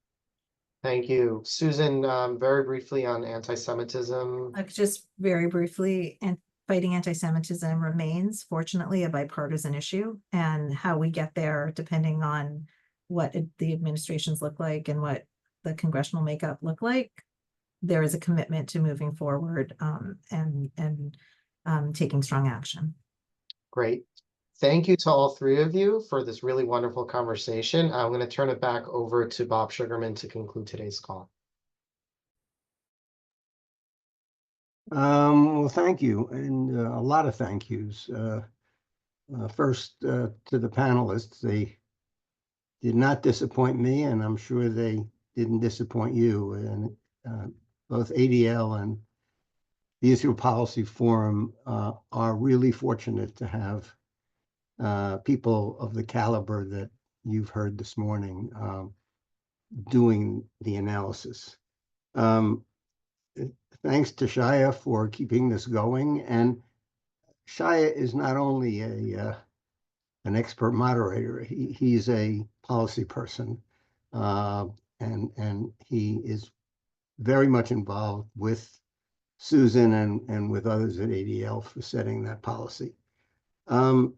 Thank you. Susan, very briefly on anti-Semitism. Just very briefly, and fighting anti-Semitism remains, fortunately, a bipartisan issue, and how we get there, depending on what the administrations look like and what the congressional makeup look like, there is a commitment to moving forward and taking strong action. Great. Thank you to all three of you for this really wonderful conversation. I'm going to turn it back over to Bob Sugarman to conclude today's call. Well, thank you, and a lot of thank yous. First, to the panelists, they did not disappoint me, and I'm sure they didn't disappoint you. And both ADL and the Israel Policy Forum are really fortunate to have people of the caliber that you've heard this morning doing the analysis. Thanks to Shaya for keeping this going. And Shaya is not only an expert moderator, he's a policy person, and he is very much involved with Susan and with others at ADL for setting that policy. Shaya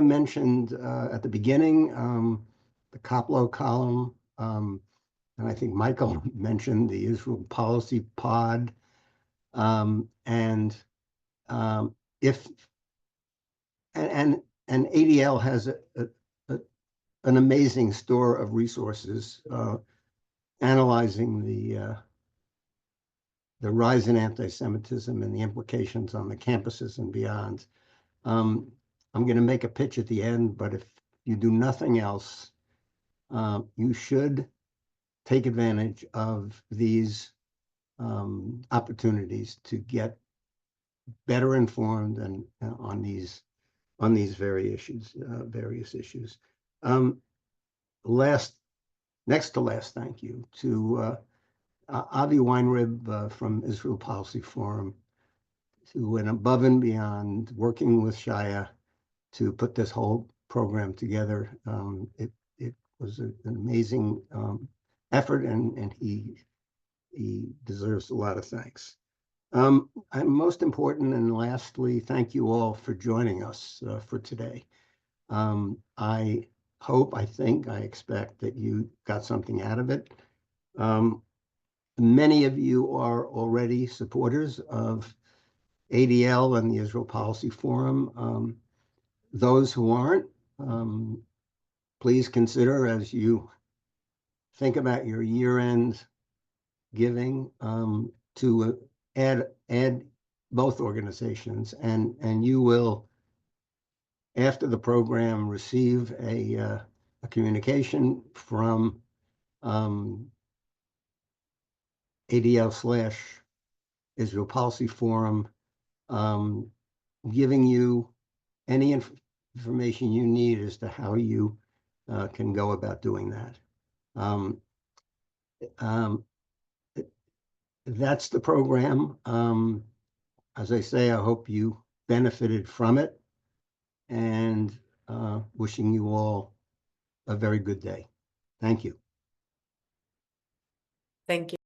mentioned at the beginning the Koplo column, and I think Michael mentioned the Israel Policy Pod, and ADL has an amazing store of resources analyzing the rise in anti-Semitism and the implications on the campuses and beyond. I'm going to make a pitch at the end, but if you do nothing else, you should take advantage of these opportunities to get better informed and on these various issues. Next to last, thank you to Avi Weinrib from Israel Policy Forum, who went above and beyond working with Shaya to put this whole program together. It was an amazing effort, and he deserves a lot of thanks. And most important, and lastly, thank you all for joining us for today. I hope, I think, I expect that you got something out of it. Many of you are already supporters of ADL and the Israel Policy Forum. Those who aren't, please consider, as you think about your year-end giving, to add both organizations, and you will, after the program, receive a communication from ADL/Israel Policy Forum, giving you any information you need as to how you can go about doing that. That's the program. As I say, I hope you benefited from it, and wishing you all a very good day. Thank you. Thank you.